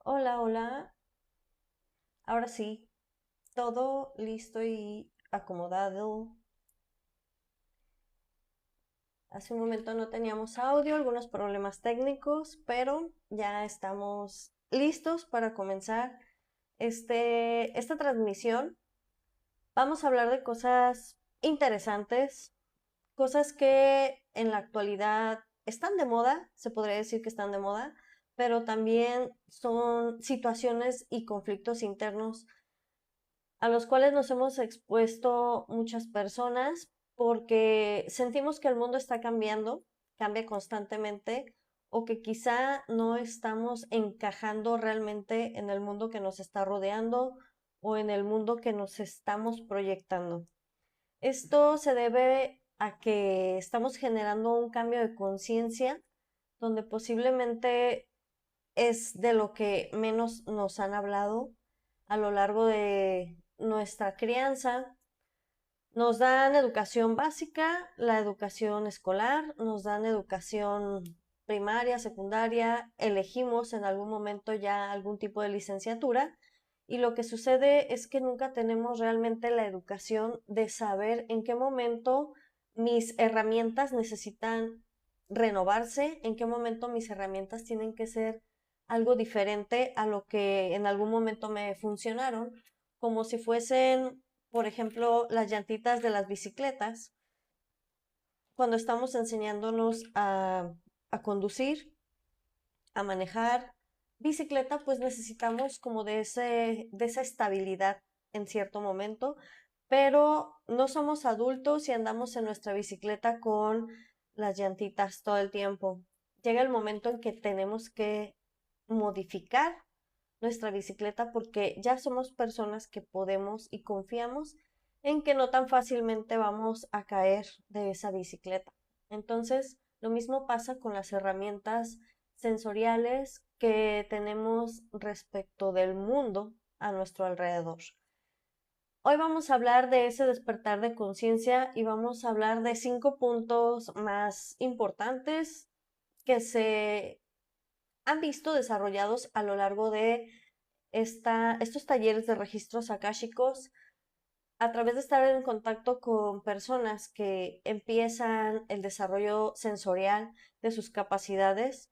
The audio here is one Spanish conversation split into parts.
Hola, hola. Ahora sí, todo listo y acomodado. Hace un momento no teníamos audio, algunos problemas técnicos, pero ya estamos listos para comenzar esta transmisión. Vamos a hablar de cosas interesantes, cosas que en la actualidad están de moda, se podría decir que están de moda, pero también son situaciones y conflictos internos a los cuales nos hemos expuesto muchas personas porque sentimos que el mundo está cambiando, cambia constantemente, o que quizá no estamos encajando realmente en el mundo que nos está rodeando o en el mundo que nos estamos proyectando. Esto se debe a que estamos generando un cambio de conciencia donde posiblemente es de lo que menos nos han hablado a lo largo de nuestra crianza. Nos dan educación básica, la educación escolar, nos dan educación primaria, secundaria, elegimos en algún momento ya algún tipo de licenciatura y lo que sucede es que nunca tenemos realmente la educación de saber en qué momento mis herramientas necesitan renovarse, en qué momento mis herramientas tienen que ser algo diferente a lo que en algún momento me funcionaron, como si fuesen, por ejemplo, las llantitas de las bicicletas. Cuando estamos enseñándonos a conducir, a manejar bicicleta, pues necesitamos como de esa estabilidad en cierto momento, pero no somos adultos y andamos en nuestra bicicleta con las llantitas todo el tiempo. Llega el momento en que tenemos que modificar nuestra bicicleta porque ya somos personas que podemos y confiamos en que no tan fácilmente vamos a caer de esa bicicleta. Entonces, lo mismo pasa con las herramientas sensoriales que tenemos respecto del mundo a nuestro alrededor. Hoy vamos a hablar de ese despertar de conciencia y vamos a hablar de 5 puntos más importantes que se han visto desarrollados a lo largo de estos talleres de registros akáshicos a través de estar en contacto con personas que empiezan el desarrollo sensorial de sus capacidades.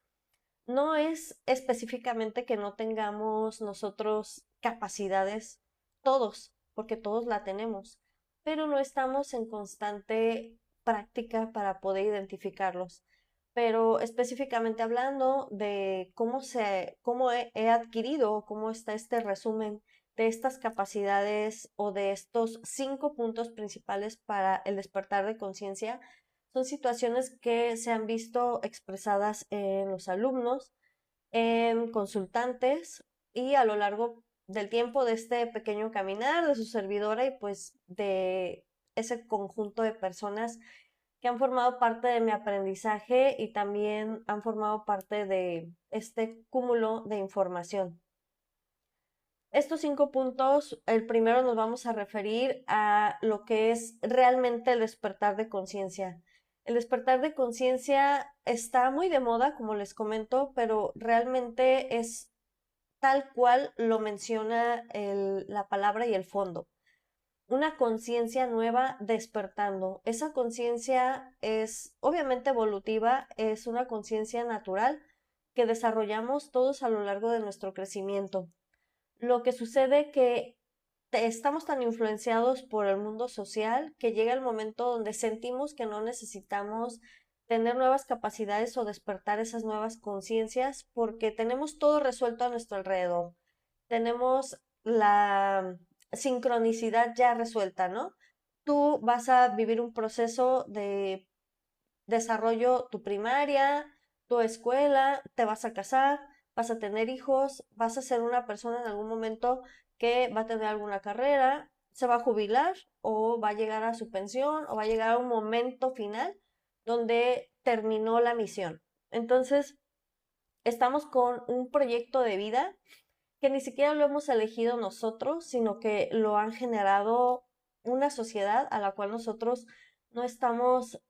No es específicamente que no tengamos nosotros capacidades, todos, porque todos la tenemos, pero no estamos en constante práctica para poder identificarlos. Pero específicamente hablando de cómo he adquirido, cómo está este resumen de estas capacidades o de estos 5 puntos principales para el despertar de conciencia, son situaciones que se han visto expresadas en los alumnos, en consultantes y a lo largo del tiempo de este pequeño caminar de su servidora y pues de ese conjunto de personas que han formado parte de mi aprendizaje y también han formado parte de este cúmulo de información. Estos 5 puntos, el primero nos vamos a referir a lo que es realmente el despertar de conciencia. El despertar de conciencia está muy de moda, como les comento, pero realmente es tal cual lo menciona la palabra y el fondo. Una conciencia nueva despertando. Esa conciencia es obviamente evolutiva, es una conciencia natural que desarrollamos todos a lo largo de nuestro crecimiento. Lo que sucede que estamos tan influenciados por el mundo social que llega el momento donde sentimos que no necesitamos tener nuevas capacidades o despertar esas nuevas conciencias porque tenemos todo resuelto a nuestro alrededor. Tenemos la sincronicidad ya resuelta, ¿no? Tú vas a vivir un proceso de desarrollo, tu primaria, tu escuela, te vas a casar, vas a tener hijos, vas a ser una persona en algún momento que va a tener alguna carrera, se va a jubilar o va a llegar a su pensión o va a llegar a un momento final donde terminó la misión. Entonces, estamos con un proyecto de vida que ni siquiera lo hemos elegido nosotros, sino que lo han generado una sociedad a la cual nosotros no estamos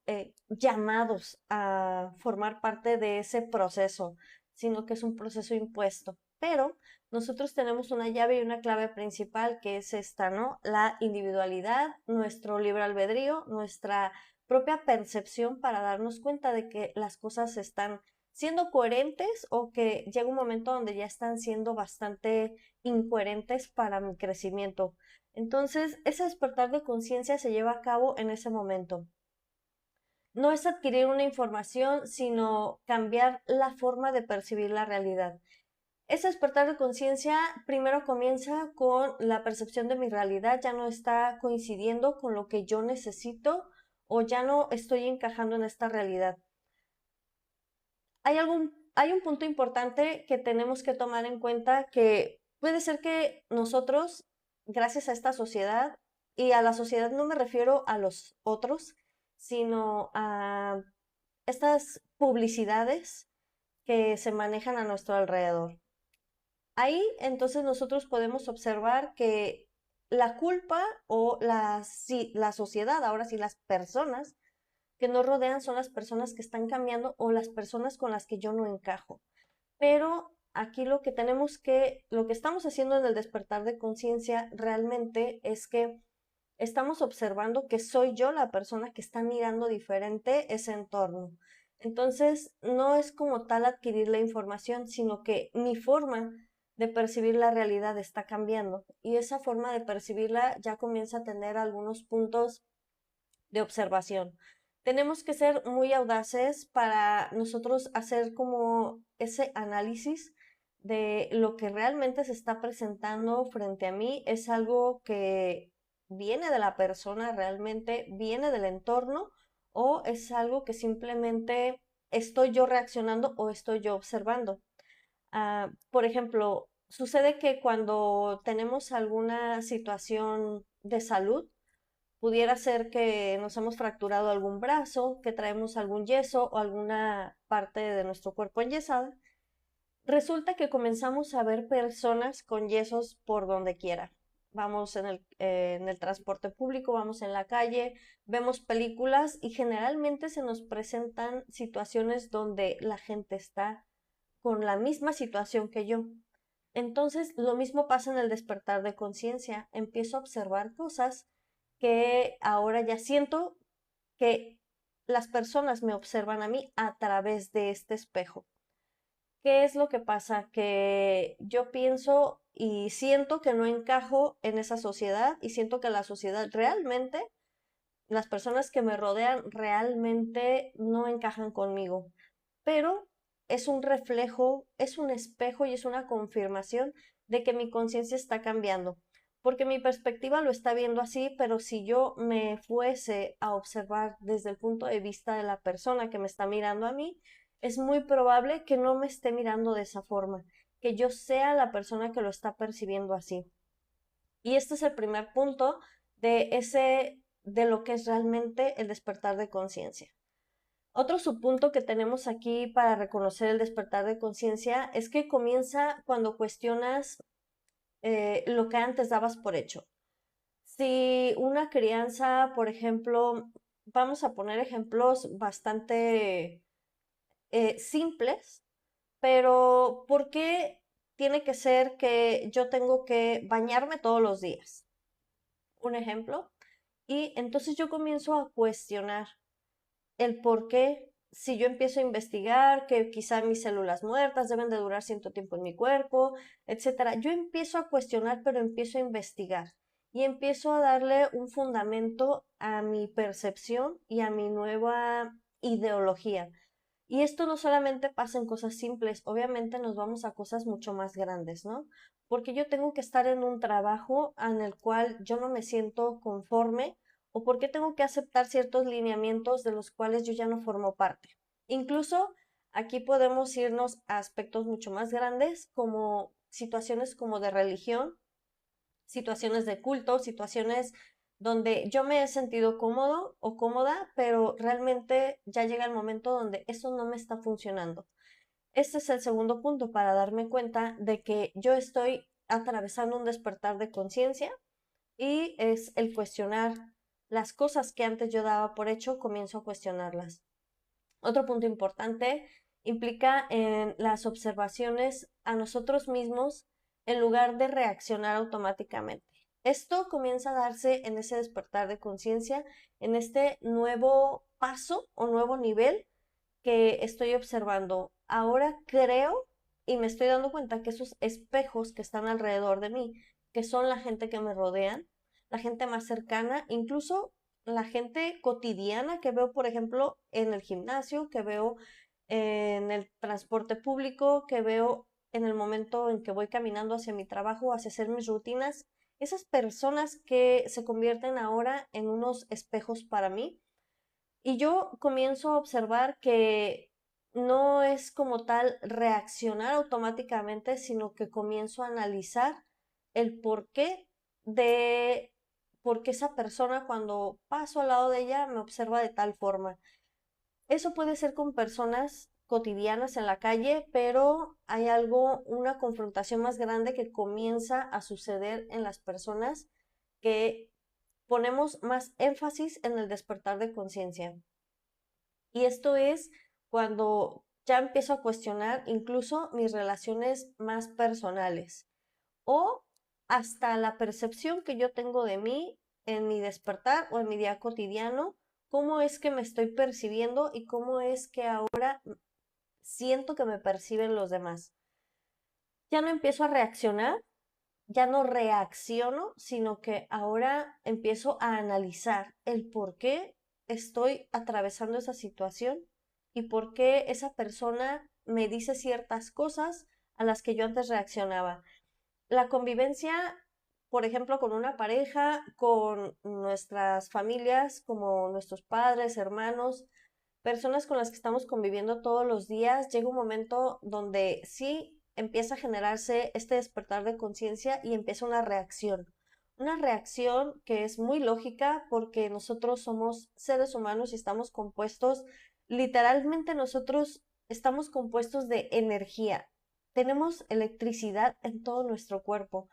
llamados a formar parte de ese proceso, sino que es un proceso impuesto. pero nosotros tenemos una llave y una clave principal que es esta, ¿no? La individualidad, nuestro libre albedrío, nuestra propia percepción para darnos cuenta de que las cosas están siendo coherentes o que llega un momento donde ya están siendo bastante incoherentes para mi crecimiento. Entonces, ese despertar de conciencia se lleva a cabo en ese momento. No es adquirir una información, sino cambiar la forma de percibir la realidad. Ese despertar de conciencia primero comienza con la percepción de mi realidad, ya no está coincidiendo con lo que yo necesito o ya no estoy encajando en esta realidad. Hay un punto importante que tenemos que tomar en cuenta que puede ser que nosotros, gracias a esta sociedad, y a la sociedad no me refiero a los otros, sino a estas publicidades que se manejan a nuestro alrededor. Ahí entonces nosotros podemos observar que la culpa o la sociedad, ahora sí las personas que nos rodean son las personas que están cambiando o las personas con las que yo no encajo. Pero aquí lo que estamos haciendo en el despertar de conciencia realmente es que estamos observando que soy yo la persona que está mirando diferente ese entorno. Entonces, no es como tal adquirir la información, sino que mi forma de percibir la realidad está cambiando y esa forma de percibirla ya comienza a tener algunos puntos de observación. Tenemos que ser muy audaces para nosotros hacer como ese análisis de lo que realmente se está presentando frente a mí. Es algo que viene de la persona realmente, viene del entorno o es algo que simplemente estoy yo reaccionando o estoy yo observando. Por ejemplo, sucede que cuando tenemos alguna situación de salud, pudiera ser que nos hemos fracturado algún brazo, que traemos algún yeso o alguna parte de nuestro cuerpo enyesada. Resulta que comenzamos a ver personas con yesos por donde quiera. Vamos en el transporte público, vamos en la calle, vemos películas y generalmente se nos presentan situaciones donde la gente está con la misma situación que yo. Entonces, lo mismo pasa en el despertar de conciencia. Empiezo a observar cosas que ahora ya siento que las personas me observan a mí a través de este espejo. ¿Qué es lo que pasa? Que yo pienso y siento que no encajo en esa sociedad y siento que la sociedad realmente, las personas que me rodean realmente no encajan conmigo. Pero es un reflejo, es un espejo y es una confirmación de que mi conciencia está cambiando, porque mi perspectiva lo está viendo así, pero si yo me fuese a observar desde el punto de vista de la persona que me está mirando a mí, es muy probable que no me esté mirando de esa forma, que yo sea la persona que lo está percibiendo así. Y este es el primer punto de lo que es realmente el despertar de conciencia. Otro subpunto que tenemos aquí para reconocer el despertar de conciencia es que comienza cuando cuestionas lo que antes dabas por hecho. Si una crianza, por ejemplo, vamos a poner ejemplos bastante simples, pero ¿por qué tiene que ser que yo tengo que bañarme todos los días? Un ejemplo. Y entonces yo comienzo a cuestionar el por qué, si yo empiezo a investigar que quizá mis células muertas deben de durar cierto tiempo en mi cuerpo, etcétera, yo empiezo a cuestionar, pero empiezo a investigar y empiezo a darle un fundamento a mi percepción y a mi nueva ideología. Y esto no solamente pasa en cosas simples, obviamente nos vamos a cosas mucho más grandes, ¿no? Porque yo tengo que estar en un trabajo en el cual yo no me siento conforme o porque tengo que aceptar ciertos lineamientos de los cuales yo ya no formo parte. Incluso aquí podemos irnos a aspectos mucho más grandes como situaciones como de religión, situaciones de culto, situaciones donde yo me he sentido cómodo o cómoda, pero realmente ya llega el momento donde eso no me está funcionando. Este es el segundo punto para darme cuenta de que yo estoy atravesando un despertar de conciencia y es el cuestionar las cosas que antes yo daba por hecho, comienzo a cuestionarlas. Otro punto importante implica en las observaciones a nosotros mismos en lugar de reaccionar automáticamente. Esto comienza a darse en ese despertar de conciencia, en este nuevo paso o nuevo nivel que estoy observando. Ahora creo y me estoy dando cuenta que esos espejos que están alrededor de mí, que son la gente que me rodean, la gente más cercana, incluso la gente cotidiana que veo, por ejemplo, en el gimnasio, que veo en el transporte público, que veo en el momento en que voy caminando hacia mi trabajo, hacia hacer mis rutinas, esas personas que se convierten ahora en unos espejos para mí. Y yo comienzo a observar que no es como tal reaccionar automáticamente, sino que comienzo a analizar el porqué de por qué esa persona cuando paso al lado de ella me observa de tal forma. Eso puede ser con personas cotidianas en la calle, pero hay algo, una confrontación más grande que comienza a suceder en las personas que ponemos más énfasis en el despertar de conciencia. Y esto es cuando ya empiezo a cuestionar incluso mis relaciones más personales o hasta la percepción que yo tengo de mí en mi despertar o en mi día cotidiano, cómo es que me estoy percibiendo y cómo es que ahora siento que me perciben los demás. Ya no empiezo a reaccionar, ya no reacciono, sino que ahora empiezo a analizar el por qué estoy atravesando esa situación y por qué esa persona me dice ciertas cosas a las que yo antes reaccionaba. La convivencia, por ejemplo, con una pareja, con nuestras familias, como nuestros padres, hermanos, personas con las que estamos conviviendo todos los días, llega un momento donde sí empieza a generarse este despertar de conciencia y empieza una reacción que es muy lógica porque nosotros somos seres humanos y estamos compuestos, literalmente nosotros estamos compuestos de energía. Tenemos electricidad en todo nuestro cuerpo.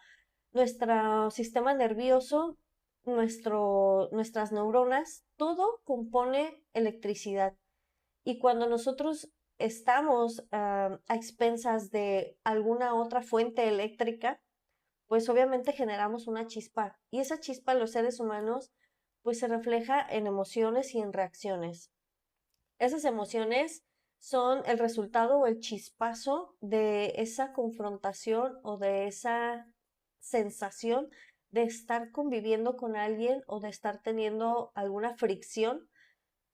Nuestro sistema nervioso, nuestras neuronas, todo compone electricidad. Y cuando nosotros estamos a expensas de alguna otra fuente eléctrica, pues obviamente generamos una chispa. Y esa chispa en los seres humanos, pues se refleja en emociones y en reacciones. Esas emociones son el resultado o el chispazo de esa confrontación o de esa sensación de estar conviviendo con alguien o de estar teniendo alguna fricción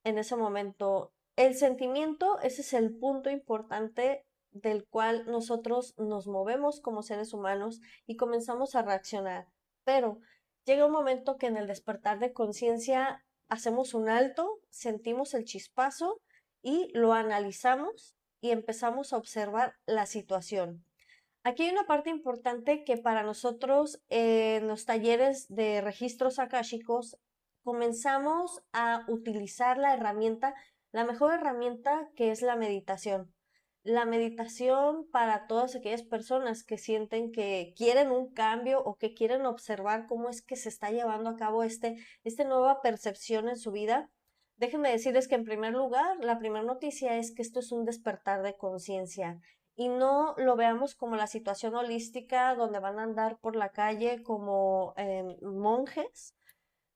en ese momento. El sentimiento, ese es el punto importante del cual nosotros nos movemos como seres humanos y comenzamos a reaccionar. Pero llega un momento que en el despertar de conciencia hacemos un alto, sentimos el chispazo y lo analizamos y empezamos a observar la situación. Aquí hay una parte importante que para nosotros en los talleres de registros akáshicos comenzamos a utilizar la herramienta, la mejor herramienta que es la meditación. La meditación para todas aquellas personas que sienten que quieren un cambio o que quieren observar cómo es que se está llevando a cabo esta nueva percepción en su vida. Déjenme decirles que en primer lugar, la primera noticia es que esto es un despertar de conciencia y no lo veamos como la situación holística donde van a andar por la calle como monjes.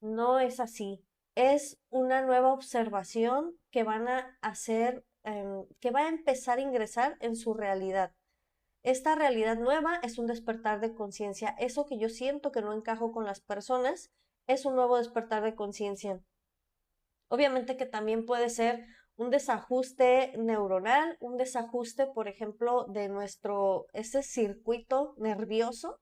No es así. Es una nueva observación que van a hacer, que va a empezar a ingresar en su realidad. Esta realidad nueva es un despertar de conciencia. Eso que yo siento que no encajo con las personas es un nuevo despertar de conciencia. Obviamente que también puede ser un desajuste neuronal, un desajuste, por ejemplo, de ese circuito nervioso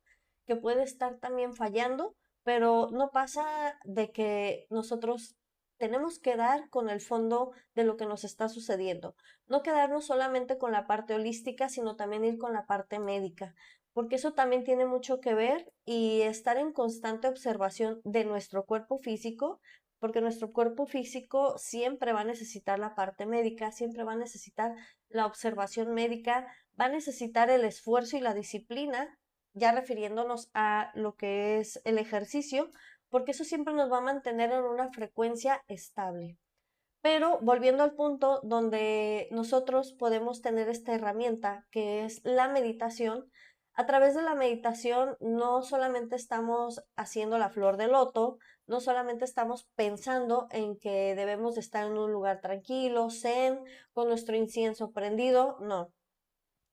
que puede estar también fallando, pero no pasa de que nosotros tenemos que dar con el fondo de lo que nos está sucediendo. No quedarnos solamente con la parte holística, sino también ir con la parte médica, porque eso también tiene mucho que ver y estar en constante observación de nuestro cuerpo físico porque nuestro cuerpo físico siempre va a necesitar la parte médica, siempre va a necesitar la observación médica, va a necesitar el esfuerzo y la disciplina, ya refiriéndonos a lo que es el ejercicio, porque eso siempre nos va a mantener en una frecuencia estable. Pero volviendo al punto donde nosotros podemos tener esta herramienta que es la meditación, a través de la meditación no solamente estamos haciendo la flor de loto, no solamente estamos pensando en que debemos de estar en un lugar tranquilo, zen, con nuestro incienso prendido, no.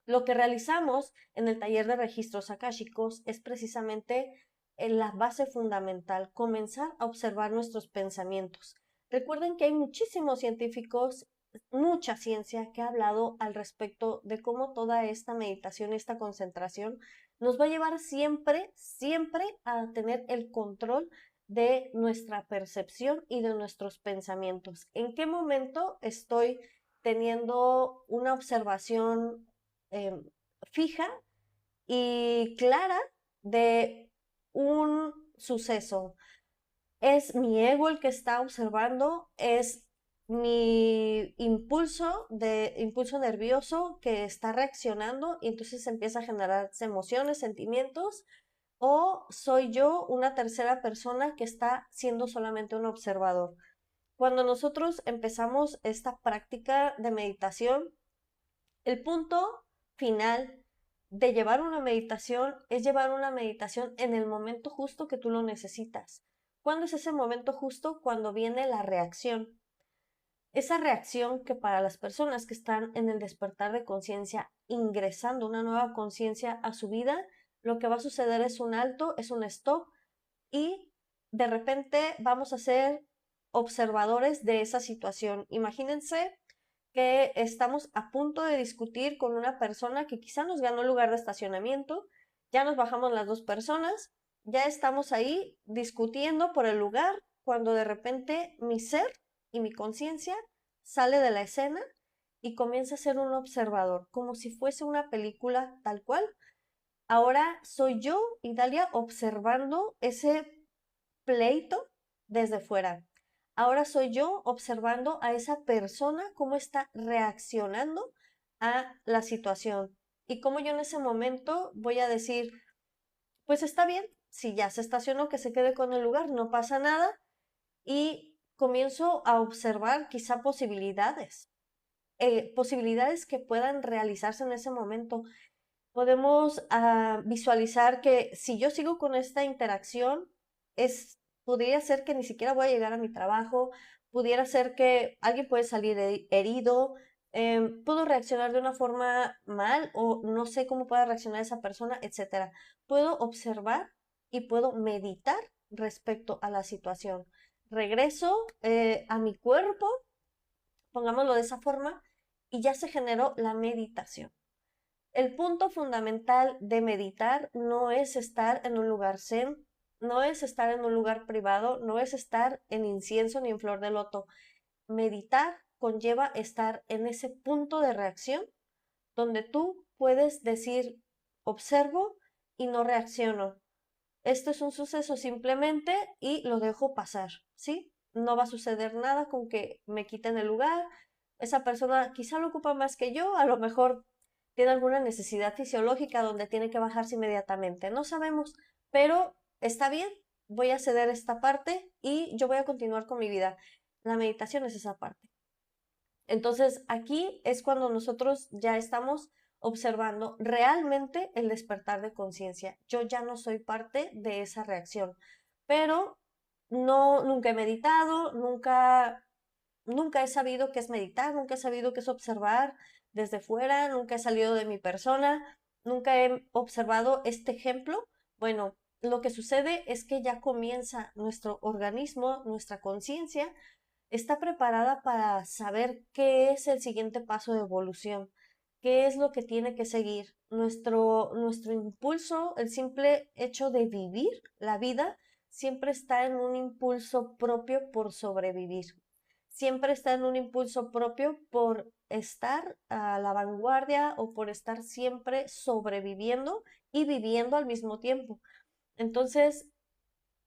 Lo que realizamos en el taller de registros akáshicos es precisamente la base fundamental, comenzar a observar nuestros pensamientos. Recuerden que hay muchísimos científicos, mucha ciencia que ha hablado al respecto de cómo toda esta meditación, esta concentración, nos va a llevar siempre, siempre a tener el control de nuestra percepción y de nuestros pensamientos. ¿En qué momento estoy teniendo una observación eh, fija y clara de un suceso? ¿Es mi ego el que está observando? ¿Es mi impulso nervioso que está reaccionando y entonces empieza a generar emociones, sentimientos? ¿O soy yo una tercera persona que está siendo solamente un observador? Cuando nosotros empezamos esta práctica de meditación, el punto final de llevar una meditación es llevar una meditación en el momento justo que tú lo necesitas. ¿Cuándo es ese momento justo? Cuando viene la reacción. Esa reacción que para las personas que están en el despertar de conciencia, ingresando una nueva conciencia a su vida, lo que va a suceder es un alto, es un stop y de repente vamos a ser observadores de esa situación. Imagínense que estamos a punto de discutir con una persona que quizá nos ganó el lugar de estacionamiento, ya nos bajamos las dos personas, ya estamos ahí discutiendo por el lugar, cuando de repente mi ser y mi conciencia sale de la escena y comienza a ser un observador, como si fuese una película tal cual. Ahora soy yo, Idalia, observando ese pleito desde fuera. Ahora soy yo observando a esa persona cómo está reaccionando a la situación y cómo yo en ese momento voy a decir, pues está bien, si ya se estacionó, que se quede con el lugar, no pasa nada y comienzo a observar quizá posibilidades que puedan realizarse en ese momento. Podemos visualizar que si yo sigo con esta interacción, podría ser que ni siquiera voy a llegar a mi trabajo, pudiera ser que alguien puede salir herido, puedo reaccionar de una forma mal o no sé cómo pueda reaccionar esa persona, etcétera. Puedo observar y puedo meditar respecto a la situación. Regreso a mi cuerpo, pongámoslo de esa forma, y ya se generó la meditación. El punto fundamental de meditar no es estar en un lugar zen, no es estar en un lugar privado, no es estar en incienso ni en flor de loto. Meditar conlleva estar en ese punto de reacción donde tú puedes decir, observo y no reacciono. Esto es un suceso simplemente y lo dejo pasar, ¿sí? No va a suceder nada con que me quiten el lugar. Esa persona quizá lo ocupa más que yo, a lo mejor tiene alguna necesidad fisiológica donde tiene que bajarse inmediatamente. No sabemos, pero está bien, voy a ceder esta parte y yo voy a continuar con mi vida. La meditación es esa parte. Entonces, aquí es cuando nosotros ya estamos observando realmente el despertar de conciencia. Yo ya no soy parte de esa reacción, pero no, nunca he meditado, nunca he sabido qué es meditar, nunca he sabido qué es observar desde fuera, nunca he salido de mi persona, nunca he observado este ejemplo. Bueno, lo que sucede es que ya comienza nuestro organismo, nuestra conciencia, está preparada para saber qué es el siguiente paso de evolución, qué es lo que tiene que seguir. Nuestro impulso, el simple hecho de vivir la vida, siempre está en un impulso propio por sobrevivir. Siempre está en un impulso propio por estar a la vanguardia o por estar siempre sobreviviendo y viviendo al mismo tiempo. Entonces,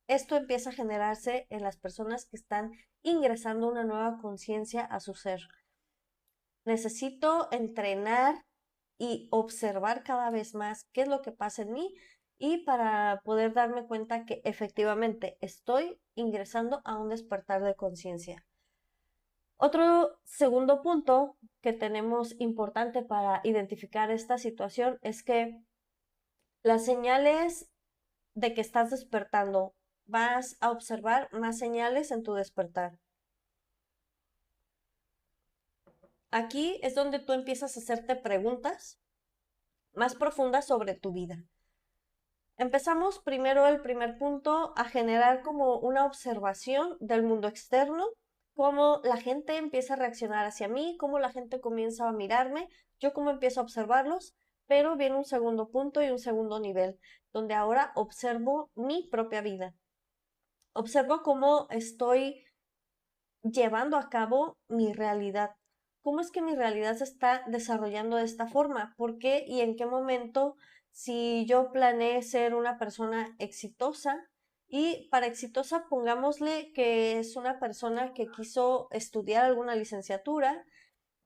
esto empieza a generarse en las personas que están ingresando una nueva conciencia a su ser. Necesito entrenar y observar cada vez más qué es lo que pasa en mí y para poder darme cuenta que efectivamente estoy ingresando a un despertar de conciencia. Otro segundo punto que tenemos importante para identificar esta situación es que las señales de que estás despertando, vas a observar más señales en tu despertar. Aquí es donde tú empiezas a hacerte preguntas más profundas sobre tu vida. Empezamos primero el primer punto a generar como una observación del mundo externo, cómo la gente empieza a reaccionar hacia mí, cómo la gente comienza a mirarme, yo cómo empiezo a observarlos, pero viene un segundo punto y un segundo nivel, donde ahora observo mi propia vida. Observo cómo estoy llevando a cabo mi realidad. ¿Cómo es que mi realidad se está desarrollando de esta forma? ¿Por qué y en qué momento, si yo planeé ser una persona exitosa? Y para exitosa, pongámosle que es una persona que quiso estudiar alguna licenciatura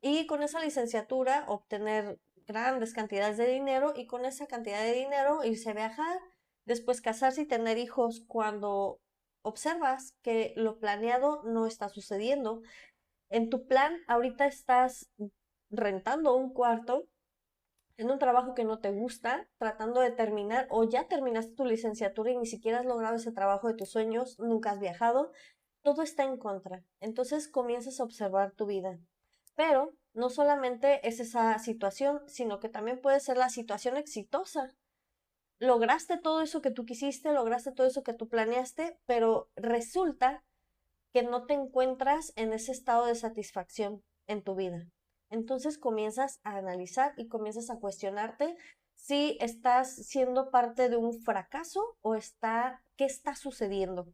y con esa licenciatura obtener grandes cantidades de dinero y con esa cantidad de dinero irse a viajar, después casarse y tener hijos cuando observas que lo planeado no está sucediendo. En tu plan, ahorita estás rentando un cuarto en un trabajo que no te gusta, tratando de terminar o ya terminaste tu licenciatura y ni siquiera has logrado ese trabajo de tus sueños, nunca has viajado, todo está en contra. Entonces comienzas a observar tu vida. Pero no solamente es esa situación, sino que también puede ser la situación exitosa. Lograste todo eso que tú quisiste, lograste todo eso que tú planeaste, pero resulta que no te encuentras en ese estado de satisfacción en tu vida. Entonces comienzas a analizar y comienzas a cuestionarte si estás siendo parte de un fracaso o qué está sucediendo.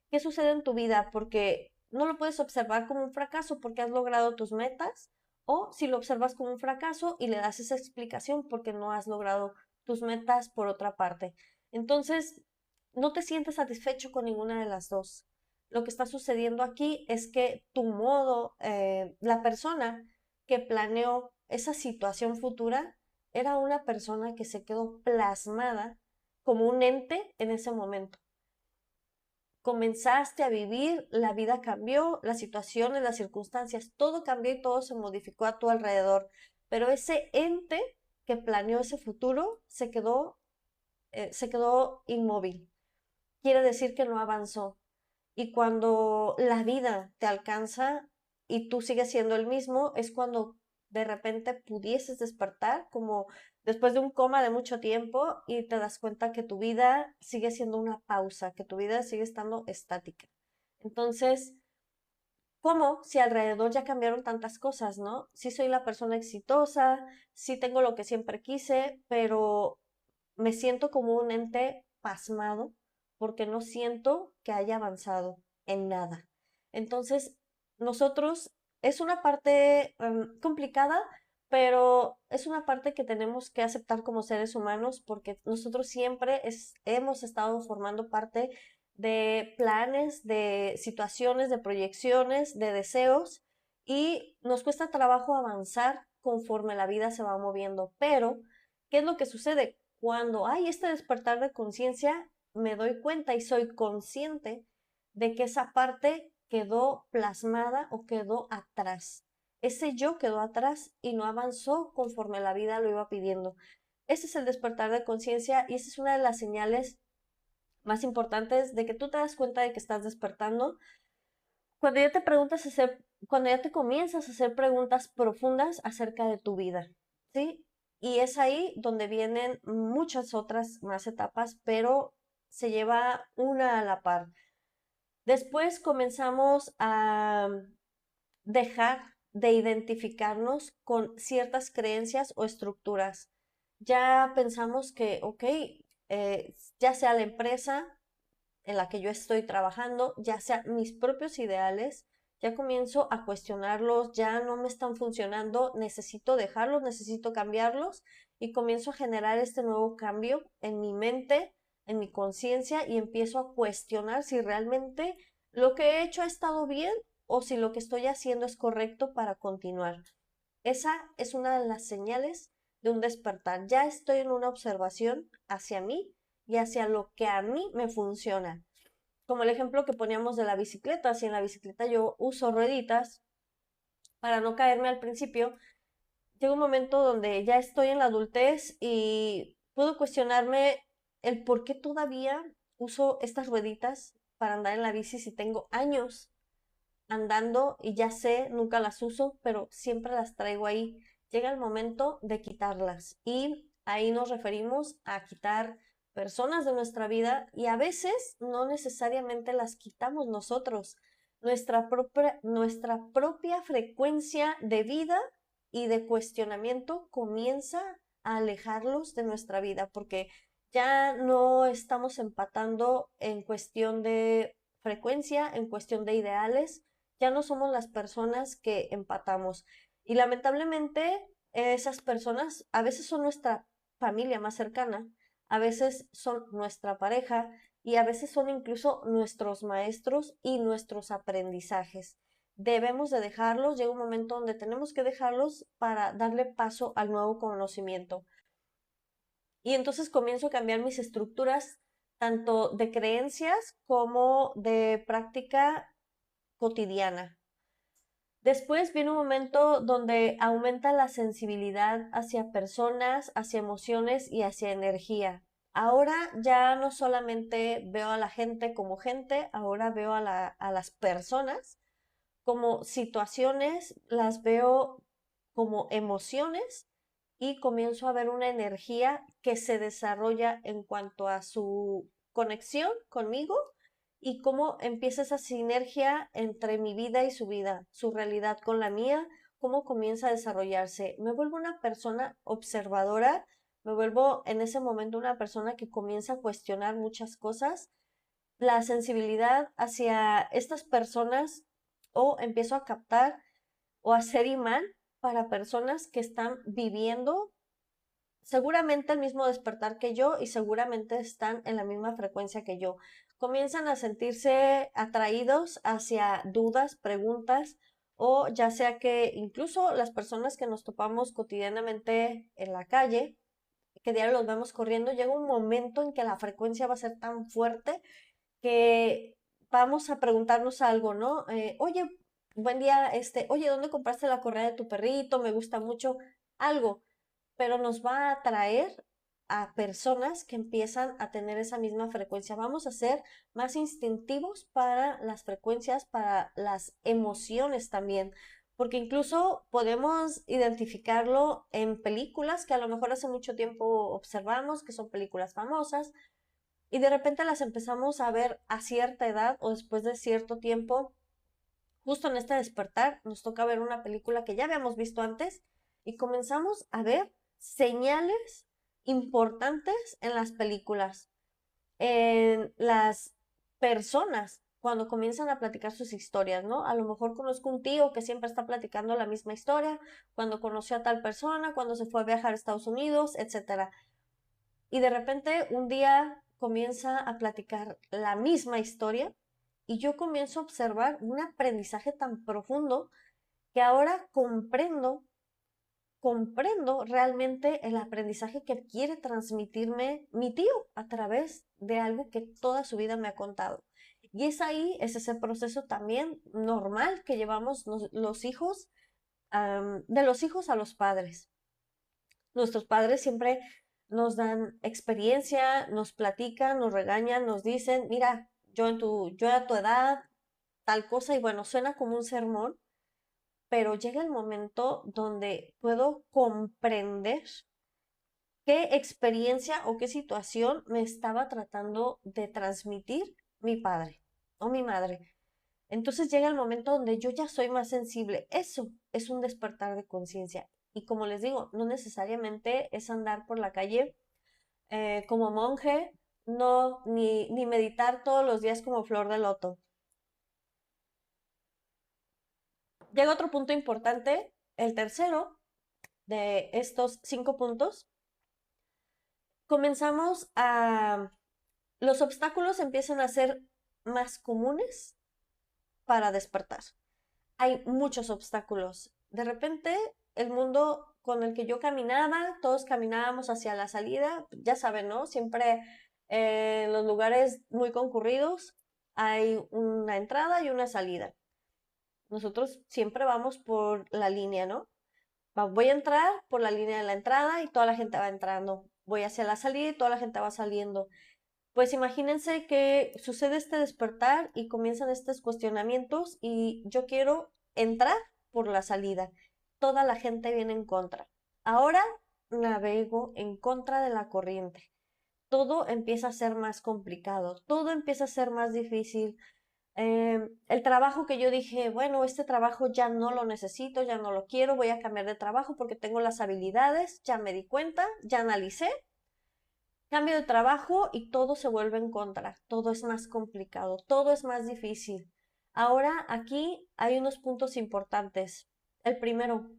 ¿Qué sucede en tu vida? Porque no lo puedes observar como un fracaso porque has logrado tus metas, o si lo observas como un fracaso y le das esa explicación porque no has logrado tus metas por otra parte. Entonces, no te sientes satisfecho con ninguna de las dos. Lo que está sucediendo aquí es que tu modo, la persona que planeó esa situación futura era una persona que se quedó plasmada como un ente en ese momento. Comenzaste a vivir, la vida cambió, las situaciones, las circunstancias, todo cambió y todo se modificó a tu alrededor. Pero ese ente que planeó ese futuro se quedó inmóvil. Quiere decir que no avanzó. Y cuando la vida te alcanza y tú sigues siendo el mismo, es cuando de repente pudieses despertar, como después de un coma de mucho tiempo, y te das cuenta que tu vida sigue siendo una pausa, que tu vida sigue estando estática. Entonces, ¿cómo si alrededor ya cambiaron tantas cosas, no? Sí soy la persona exitosa, sí tengo lo que siempre quise, pero me siento como un ente pasmado porque no siento que haya avanzado en nada. Entonces, nosotros es una parte complicada, pero es una parte que tenemos que aceptar como seres humanos porque nosotros siempre hemos estado formando parte de planes, de situaciones, de proyecciones, de deseos y nos cuesta trabajo avanzar conforme la vida se va moviendo. Pero, ¿qué es lo que sucede? Cuando hay este despertar de conciencia, me doy cuenta y soy consciente de que esa parte quedó plasmada o quedó atrás. Ese yo quedó atrás y no avanzó conforme la vida lo iba pidiendo. Ese es el despertar de conciencia y esa es una de las señales más importantes de que tú te das cuenta de que estás despertando. Cuando ya te preguntas cuando ya te comienzas a hacer preguntas profundas acerca de tu vida, ¿sí? Y es ahí donde vienen muchas otras más etapas, pero se lleva una a la par. Después comenzamos a dejar de identificarnos con ciertas creencias o estructuras. Ya pensamos que, ok, ya sea la empresa en la que yo estoy trabajando, ya sea mis propios ideales, ya comienzo a cuestionarlos, ya no me están funcionando, necesito dejarlos, necesito cambiarlos y comienzo a generar este nuevo cambio en mi mente, en mi conciencia y empiezo a cuestionar si realmente lo que he hecho ha estado bien o si lo que estoy haciendo es correcto para continuar. Esa es una de las señales de un despertar. Ya estoy en una observación hacia mí y hacia lo que a mí me funciona. Como el ejemplo que poníamos de la bicicleta, si en la bicicleta yo uso rueditas, para no caerme al principio, llega un momento donde ya estoy en la adultez y puedo cuestionarme el por qué todavía uso estas rueditas para andar en la bici si tengo años andando y ya sé, nunca las uso, pero siempre las traigo ahí. Llega el momento de quitarlas y ahí nos referimos a quitar personas de nuestra vida y a veces no necesariamente las quitamos nosotros. Nuestra propia frecuencia de vida y de cuestionamiento comienza a alejarlos de nuestra vida porque ya no estamos empatando en cuestión de frecuencia, en cuestión de ideales, ya no somos las personas que empatamos. Y lamentablemente esas personas a veces son nuestra familia más cercana, a veces son nuestra pareja y a veces son incluso nuestros maestros y nuestros aprendizajes. Debemos de dejarlos, llega un momento donde tenemos que dejarlos para darle paso al nuevo conocimiento. Y entonces comienzo a cambiar mis estructuras, tanto de creencias como de práctica cotidiana. Después viene un momento donde aumenta la sensibilidad hacia personas, hacia emociones y hacia energía. Ahora ya no solamente veo a la gente como gente, ahora veo a las personas como situaciones, las veo como emociones y comienzo a ver una energía que se desarrolla en cuanto a su conexión conmigo y cómo empieza esa sinergia entre mi vida y su vida, su realidad con la mía, cómo comienza a desarrollarse. Me vuelvo una persona observadora, me vuelvo en ese momento una persona que comienza a cuestionar muchas cosas, la sensibilidad hacia estas personas o empiezo a captar o a ser imán para personas que están viviendo seguramente el mismo despertar que yo y seguramente están en la misma frecuencia que yo. Comienzan a sentirse atraídos hacia dudas, preguntas o ya sea que incluso las personas que nos topamos cotidianamente en la calle, que diario los vemos corriendo, llega un momento en que la frecuencia va a ser tan fuerte que vamos a preguntarnos algo, ¿no? Oye, buen día, oye, ¿dónde compraste la correa de tu perrito? Me gusta mucho algo, pero nos va a atraer a personas que empiezan a tener esa misma frecuencia. Vamos a ser más instintivos para las frecuencias, para las emociones también, porque incluso podemos identificarlo en películas que a lo mejor hace mucho tiempo observamos, que son películas famosas, y de repente las empezamos a ver a cierta edad o después de cierto tiempo, justo en este despertar, nos toca ver una película que ya habíamos visto antes y comenzamos a ver señales importantes en las películas, en las personas cuando comienzan a platicar sus historias, ¿no? A lo mejor conozco un tío que siempre está platicando la misma historia, cuando conoció a tal persona, cuando se fue a viajar a Estados Unidos, etcétera. Y de repente un día comienza a platicar la misma historia y yo comienzo a observar un aprendizaje tan profundo que ahora comprendo realmente el aprendizaje que quiere transmitirme mi tío a través de algo que toda su vida me ha contado. Y es ahí, es ese proceso también normal que llevamos los hijos, de los hijos a los padres. Nuestros padres siempre nos dan experiencia, nos platican, nos regañan, nos dicen, mira, yo a tu edad, tal cosa, y bueno, suena como un sermón, pero llega el momento donde puedo comprender qué experiencia o qué situación me estaba tratando de transmitir mi padre o mi madre. Entonces llega el momento donde yo ya soy más sensible. Eso es un despertar de conciencia. Y como les digo, no necesariamente es andar por la calle como monje, no, ni meditar todos los días como flor de loto. Llega otro punto importante, el tercero de estos 5 puntos. Comenzamos a... Los obstáculos empiezan a ser más comunes para despertar. Hay muchos obstáculos. De repente, el mundo con el que yo caminaba, todos caminábamos hacia la salida, ya saben, ¿no? Siempre en los lugares muy concurridos hay una entrada y una salida. Nosotros siempre vamos por la línea, ¿no? Voy a entrar por la línea de la entrada y toda la gente va entrando. Voy hacia la salida y toda la gente va saliendo. Pues imagínense que sucede este despertar y comienzan estos cuestionamientos y yo quiero entrar por la salida. Toda la gente viene en contra. Ahora navego en contra de la corriente. Todo empieza a ser más complicado, todo empieza a ser más difícil. El trabajo que yo dije, bueno, este trabajo ya no lo necesito, ya no lo quiero, voy a cambiar de trabajo porque tengo las habilidades, ya me di cuenta, ya analicé, cambio de trabajo y todo se vuelve en contra, todo es más complicado, todo es más difícil. Ahora aquí hay unos puntos importantes. El primero,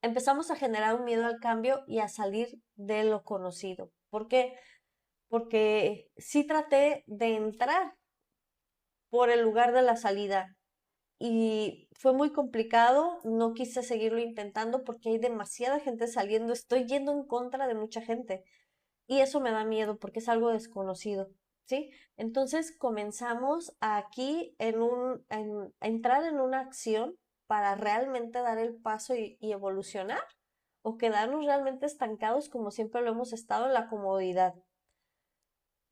empezamos a generar un miedo al cambio y a salir de lo conocido. ¿Por qué? Porque sí traté de entrar por el lugar de la salida y fue muy complicado, no quise seguirlo intentando porque hay demasiada gente saliendo, estoy yendo en contra de mucha gente y eso me da miedo porque es algo desconocido, ¿sí? Entonces comenzamos aquí a entrar en una acción para realmente dar el paso y evolucionar o quedarnos realmente estancados como siempre lo hemos estado en la comodidad,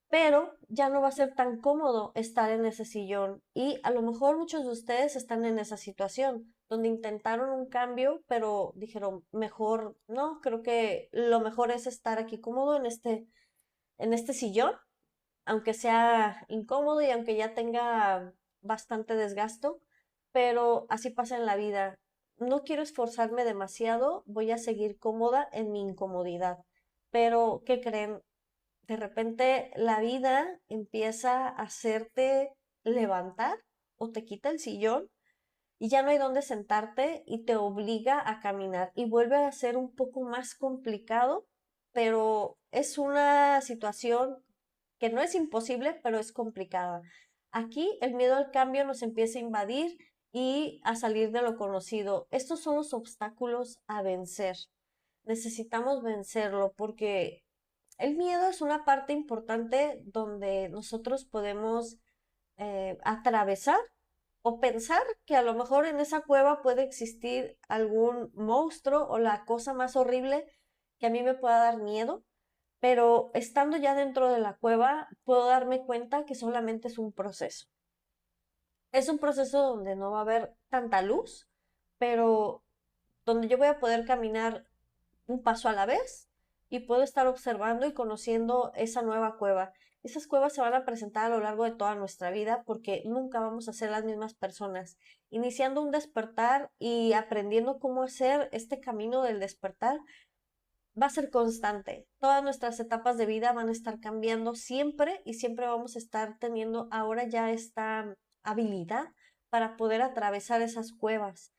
pero ya no va a ser tan cómodo estar en ese sillón y a lo mejor muchos de ustedes están en esa situación donde intentaron un cambio, pero dijeron, mejor no, creo que lo mejor es estar aquí cómodo en este sillón, aunque sea incómodo y aunque ya tenga bastante desgasto, pero así pasa en la vida. No quiero esforzarme demasiado, voy a seguir cómoda en mi incomodidad. Pero, ¿qué creen? De repente la vida empieza a hacerte levantar o te quita el sillón y ya no hay dónde sentarte y te obliga a caminar y vuelve a ser un poco más complicado, pero es una situación que no es imposible, pero es complicada. Aquí el miedo al cambio nos empieza a invadir y a salir de lo conocido. Estos son los obstáculos a vencer. Necesitamos vencerlo porque el miedo es una parte importante donde nosotros podemos atravesar o pensar que a lo mejor en esa cueva puede existir algún monstruo o la cosa más horrible que a mí me pueda dar miedo, pero estando ya dentro de la cueva puedo darme cuenta que solamente es un proceso. Es un proceso donde no va a haber tanta luz, pero donde yo voy a poder caminar un paso a la vez y puedo estar observando y conociendo esa nueva cueva. Esas cuevas se van a presentar a lo largo de toda nuestra vida porque nunca vamos a ser las mismas personas. Iniciando un despertar y aprendiendo cómo hacer este camino del despertar va a ser constante. Todas nuestras etapas de vida van a estar cambiando siempre y siempre vamos a estar teniendo ahora ya esta habilidad para poder atravesar esas cuevas.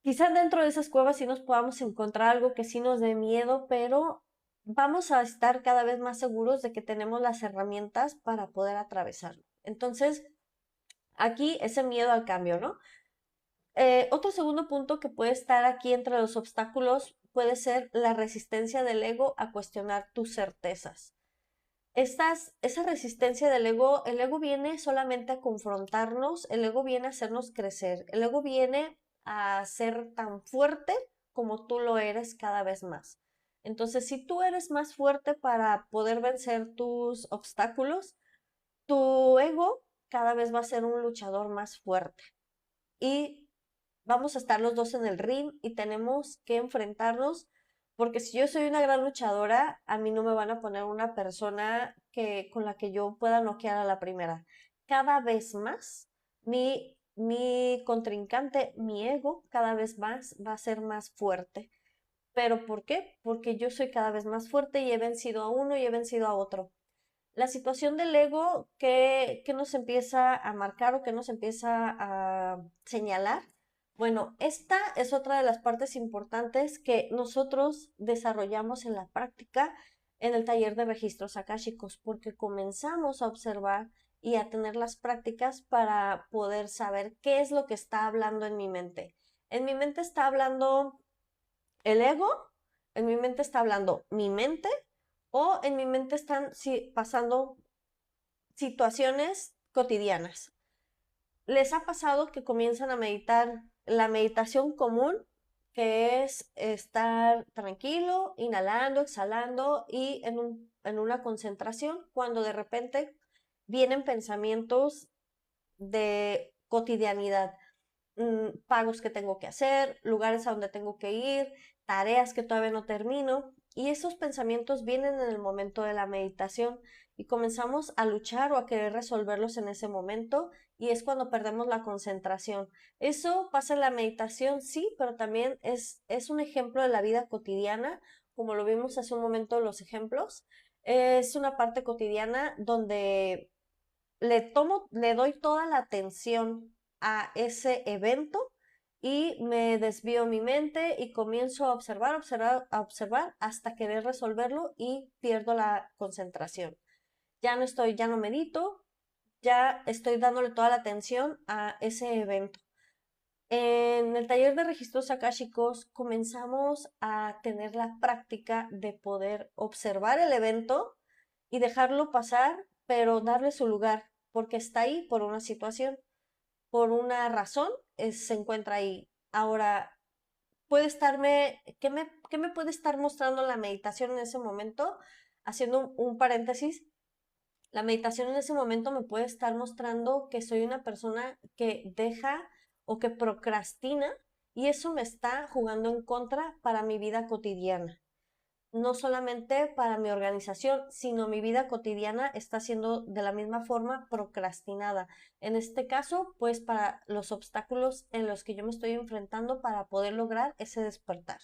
Quizás dentro de esas cuevas sí nos podamos encontrar algo que sí nos dé miedo, pero vamos a estar cada vez más seguros de que tenemos las herramientas para poder atravesarlo. Entonces, aquí ese miedo al cambio, ¿no? Otro segundo punto que puede estar aquí entre los obstáculos puede ser la resistencia del ego a cuestionar tus certezas. Esa resistencia del ego, el ego viene solamente a confrontarnos, el ego viene a hacernos crecer, el ego viene a ser tan fuerte como tú lo eres cada vez más. Entonces, si tú eres más fuerte para poder vencer tus obstáculos, tu ego cada vez va a ser un luchador más fuerte. Y vamos a estar los dos en el ring y tenemos que enfrentarnos, porque si yo soy una gran luchadora, a mí no me van a poner una persona con la que yo pueda noquear a la primera. Cada vez más, mi contrincante, mi ego, cada vez más va a ser más fuerte. ¿Pero por qué? Porque yo soy cada vez más fuerte y he vencido a uno y he vencido a otro. La situación del ego que nos empieza a marcar o que nos empieza a señalar. Bueno, esta es otra de las partes importantes que nosotros desarrollamos en la práctica en el taller de registros akáshicos, porque comenzamos a observar y a tener las prácticas para poder saber qué es lo que está hablando en mi mente. En mi mente está hablando el ego, en mi mente está hablando mi mente o en mi mente están pasando situaciones cotidianas. ¿Les ha pasado que comienzan a meditar la meditación común, que es estar tranquilo, inhalando, exhalando y en una concentración, cuando de repente vienen pensamientos de cotidianidad, pagos que tengo que hacer, lugares a donde tengo que ir, tareas que todavía no termino, y esos pensamientos vienen en el momento de la meditación y comenzamos a luchar o a querer resolverlos en ese momento y es cuando perdemos la concentración. Eso pasa en la meditación, sí, pero también es un ejemplo de la vida cotidiana, como lo vimos hace un momento los ejemplos. Es una parte cotidiana donde le doy toda la atención a ese evento y me desvío mi mente y comienzo a observar, observar, a observar hasta querer resolverlo y pierdo la concentración. Ya no medito, ya estoy dándole toda la atención a ese evento. En el taller de registros akáshicos comenzamos a tener la práctica de poder observar el evento y dejarlo pasar, pero darle su lugar, porque está ahí por una situación, por una razón, se encuentra ahí. Ahora, ¿qué me puede estar mostrando la meditación en ese momento? Haciendo un paréntesis, la meditación en ese momento me puede estar mostrando que soy una persona que deja o que procrastina y eso me está jugando en contra para mi vida cotidiana. No solamente para mi organización, sino mi vida cotidiana está siendo de la misma forma procrastinada. En este caso, pues para los obstáculos en los que yo me estoy enfrentando para poder lograr ese despertar.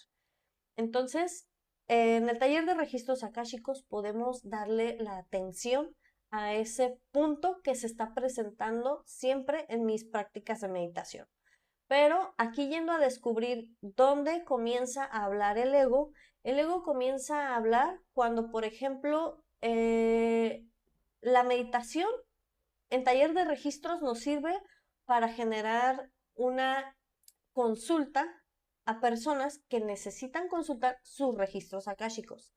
Entonces, en el taller de registros akáshicos podemos darle la atención a ese punto que se está presentando siempre en mis prácticas de meditación. Pero aquí yendo a descubrir dónde comienza a hablar el ego comienza a hablar cuando, por ejemplo, la meditación en taller de registros nos sirve para generar una consulta a personas que necesitan consultar sus registros akáshicos.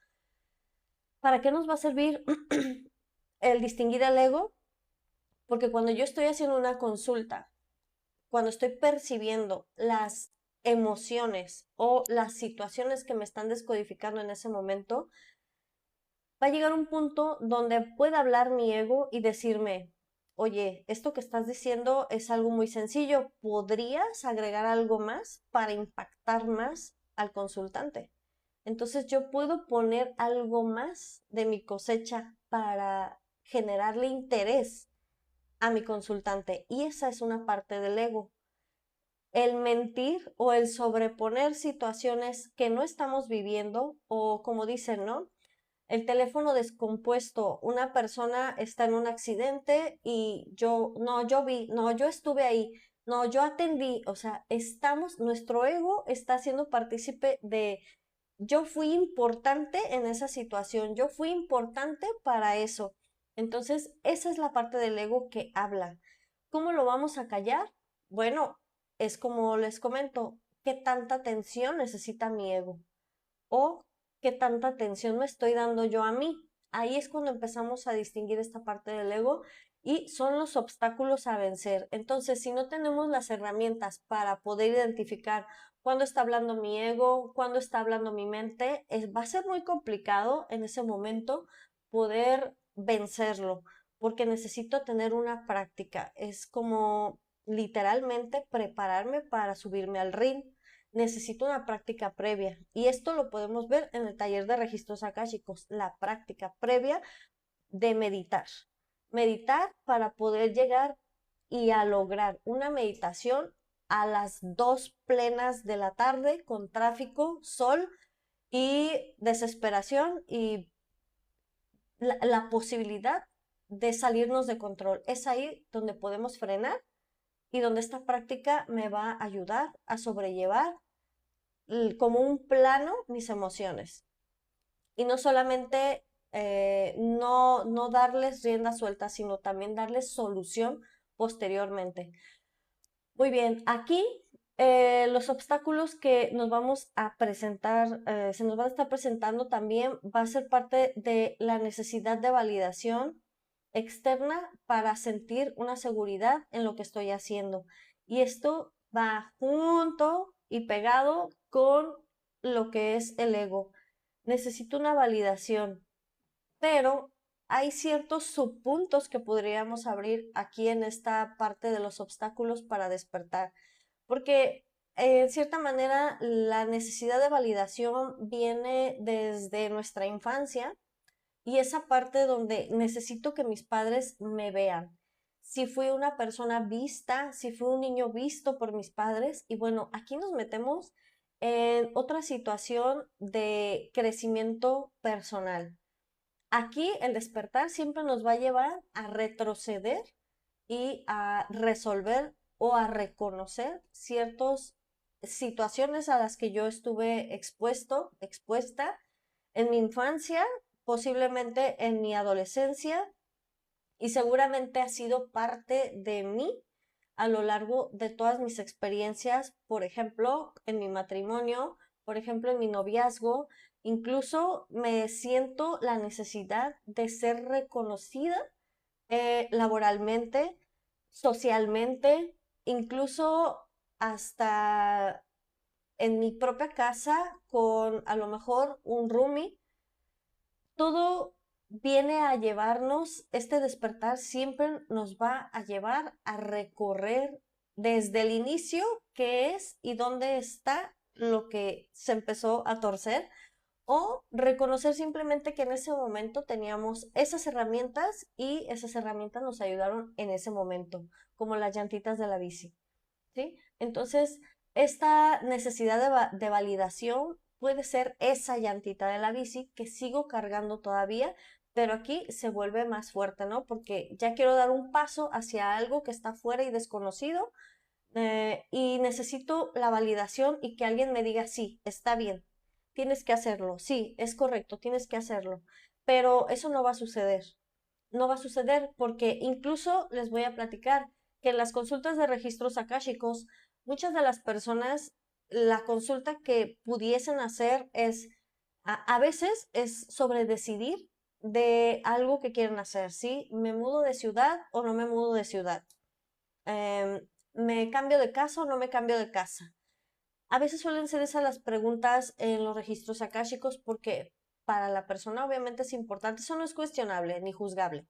¿Para qué nos va a servir el distinguir el ego? Porque cuando yo estoy haciendo una consulta, cuando estoy percibiendo las emociones o las situaciones que me están descodificando en ese momento, va a llegar un punto donde pueda hablar mi ego y decirme, oye, esto que estás diciendo es algo muy sencillo, ¿podrías agregar algo más para impactar más al consultante? Entonces yo puedo poner algo más de mi cosecha para generarle interés a mi consultante y esa es una parte del ego. El mentir o el sobreponer situaciones que no estamos viviendo o como dicen, ¿no? El teléfono descompuesto, una persona está en un accidente y yo vi, no, yo estuve ahí, no, yo atendí, o sea, nuestro ego está siendo partícipe de, yo fui importante en esa situación, yo fui importante para eso. Entonces, esa es la parte del ego que habla. ¿Cómo lo vamos a callar? Bueno, es como les comento, ¿qué tanta atención necesita mi ego? O qué tanta atención me estoy dando yo a mí. Ahí es cuando empezamos a distinguir esta parte del ego y son los obstáculos a vencer. Entonces, si no tenemos las herramientas para poder identificar cuándo está hablando mi ego, cuándo está hablando mi mente, va a ser muy complicado en ese momento poder vencerlo, porque necesito tener una práctica. Es como literalmente prepararme para subirme al ring. Necesito una práctica previa y esto lo podemos ver en el taller de registros akáshicos, la práctica previa de meditar. Meditar para poder llegar y a lograr una meditación a las 2 plenas de la tarde con tráfico, sol y desesperación y la posibilidad de salirnos de control. Es ahí donde podemos frenar y donde esta práctica me va a ayudar a sobrellevar como un plano mis emociones. Y no solamente no darles rienda suelta, sino también darles solución posteriormente. Muy bien, aquí los obstáculos que nos vamos a presentar, se nos van a estar presentando también, va a ser parte de la necesidad de validación externa para sentir una seguridad en lo que estoy haciendo. Y esto va junto y pegado con lo que es el ego. Necesito una validación, pero hay ciertos subpuntos que podríamos abrir aquí en esta parte de los obstáculos para despertar, porque en cierta manera la necesidad de validación viene desde nuestra infancia y esa parte donde necesito que mis padres me vean. Si fui una persona vista, si fui un niño visto por mis padres, y bueno, aquí nos metemos en otra situación de crecimiento personal. Aquí el despertar siempre nos va a llevar a retroceder y a resolver o a reconocer ciertas situaciones a las que yo estuve expuesta en mi infancia, posiblemente en mi adolescencia, y seguramente ha sido parte de mí a lo largo de todas mis experiencias, por ejemplo, en mi matrimonio, por ejemplo, en mi noviazgo. Incluso me siento la necesidad de ser reconocida laboralmente, socialmente, incluso hasta en mi propia casa con a lo mejor un roomie. Todo viene a llevarnos, este despertar siempre nos va a llevar a recorrer desde el inicio qué es y dónde está lo que se empezó a torcer, o reconocer simplemente que en ese momento teníamos esas herramientas y esas herramientas nos ayudaron en ese momento, como las llantitas de la bici, ¿sí? Entonces, esta necesidad de validación puede ser esa llantita de la bici que sigo cargando todavía, pero aquí se vuelve más fuerte, ¿no? Porque ya quiero dar un paso hacia algo que está fuera y desconocido, y necesito la validación y que alguien me diga, sí, está bien, tienes que hacerlo, sí, es correcto, tienes que hacerlo, pero eso no va a suceder. No va a suceder porque incluso les voy a platicar que en las consultas de registros akáshicos, muchas de las personas, la consulta que pudiesen hacer es, a veces es sobre decidir de algo que quieren hacer, ¿sí? ¿Me mudo de ciudad o no me mudo de ciudad? ¿Me cambio de casa o no me cambio de casa? A veces suelen ser esas las preguntas en los registros akáshicos porque para la persona obviamente es importante, eso no es cuestionable ni juzgable.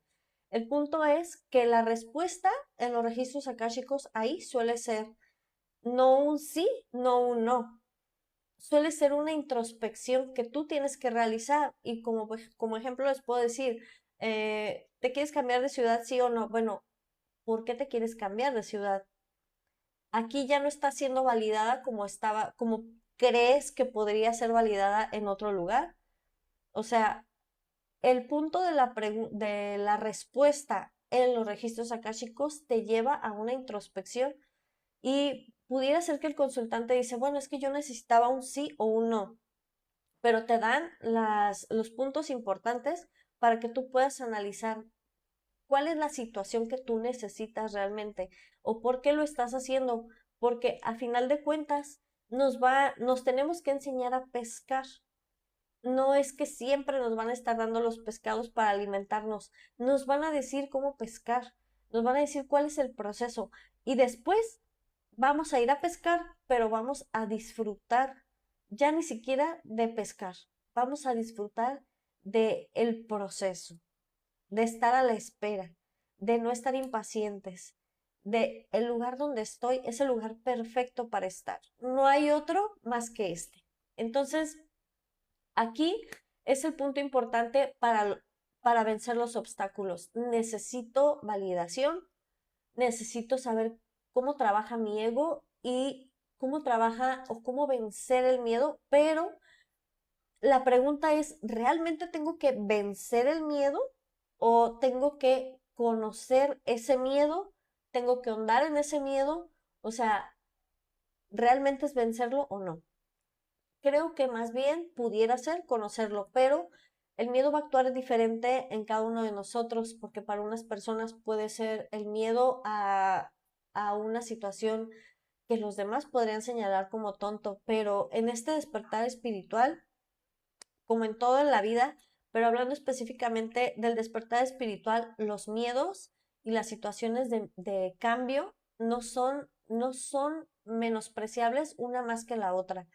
El punto es que la respuesta en los registros akáshicos ahí suele ser no un sí, no un no. Suele ser una introspección que tú tienes que realizar y como ejemplo les puedo decir, ¿te quieres cambiar de ciudad sí o no? Bueno, ¿por qué te quieres cambiar de ciudad? Aquí ya no está siendo validada como estaba, como crees que podría ser validada en otro lugar. O sea, el punto de la respuesta en los registros akáshicos te lleva a una introspección y pudiera ser que el consultante dice, bueno, es que yo necesitaba un sí o un no, pero te dan los puntos importantes para que tú puedas analizar cuál es la situación que tú necesitas realmente o por qué lo estás haciendo, porque a final de cuentas nos tenemos que enseñar a pescar. No es que siempre nos van a estar dando los pescados para alimentarnos, nos van a decir cómo pescar, nos van a decir cuál es el proceso y después vamos a ir a pescar, pero vamos a disfrutar ya ni siquiera de pescar, vamos a disfrutar de el proceso, de estar a la espera, de no estar impacientes, de el lugar donde estoy es el lugar perfecto para estar. No hay otro más que este. Entonces, aquí es el punto importante para vencer los obstáculos. Necesito validación, necesito saber cómo trabaja mi ego y cómo trabaja o cómo vencer el miedo, pero la pregunta es, ¿realmente tengo que vencer el miedo o tengo que conocer ese miedo? ¿Tengo que ahondar en ese miedo? O sea, ¿realmente es vencerlo o no? Creo que más bien pudiera ser conocerlo, pero el miedo va a actuar diferente en cada uno de nosotros, porque para unas personas puede ser el miedo a una situación que los demás podrían señalar como tonto, pero en este despertar espiritual, como en todo en la vida, pero hablando específicamente del despertar espiritual, los miedos y las situaciones de cambio no son menospreciables una más que la otra.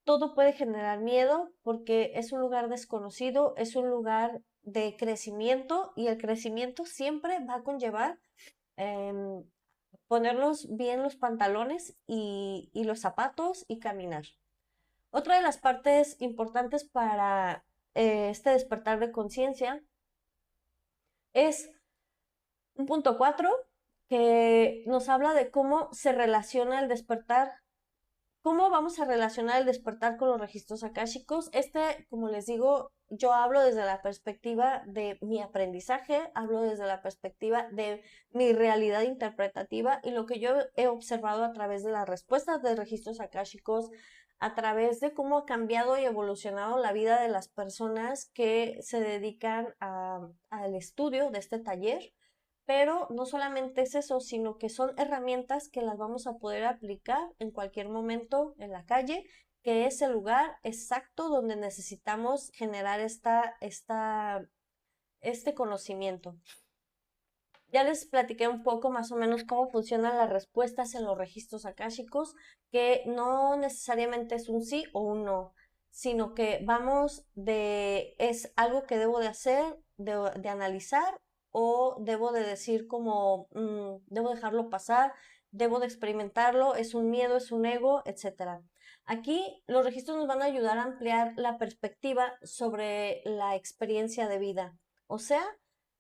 Todo puede generar miedo porque es un lugar desconocido, es un lugar de crecimiento y el crecimiento siempre va a conllevar em, ponernos bien los pantalones y los zapatos y caminar. Otra de las partes importantes para este despertar de conciencia es un punto 4 que nos habla de cómo se relaciona el despertar. ¿Cómo vamos a relacionar el despertar con los registros akáshicos? Como les digo, yo hablo desde la perspectiva de mi aprendizaje, hablo desde la perspectiva de mi realidad interpretativa y lo que yo he observado a través de las respuestas de registros akáshicos, a través de cómo ha cambiado y evolucionado la vida de las personas que se dedican al estudio de este taller. Pero no solamente es eso, sino que son herramientas que las vamos a poder aplicar en cualquier momento en la calle, que es el lugar exacto donde necesitamos generar este conocimiento. Ya les platiqué un poco más o menos cómo funcionan las respuestas en los registros akáshicos, que no necesariamente es un sí o un no, sino que es algo que debo de hacer, de analizar, o debo de decir como, debo dejarlo pasar, debo de experimentarlo, es un miedo, es un ego, etcétera. Aquí los registros nos van a ayudar a ampliar la perspectiva sobre la experiencia de vida. O sea,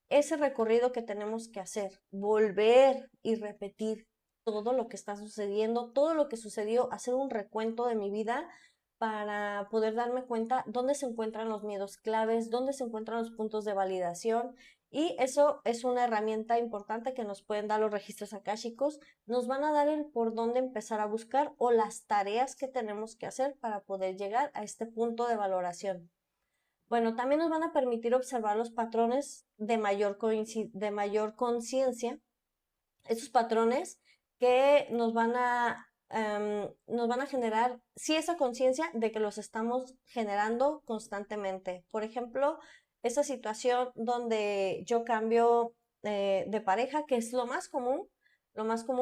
ese recorrido que tenemos que hacer, volver y repetir todo lo que está sucediendo, todo lo que sucedió, hacer un recuento de mi vida para poder darme cuenta dónde se encuentran los miedos claves, dónde se encuentran los puntos de validación. Y eso es una herramienta importante que nos pueden dar los registros akáshicos. Nos van a dar el por dónde empezar a buscar o las tareas que tenemos que hacer para poder llegar a este punto de valoración. Bueno, también nos van a permitir observar los patrones de mayor conciencia, esos patrones que nos van a generar, sí, esa conciencia de que los estamos generando constantemente. Por ejemplo, esa situación donde yo cambio de pareja, que es lo más común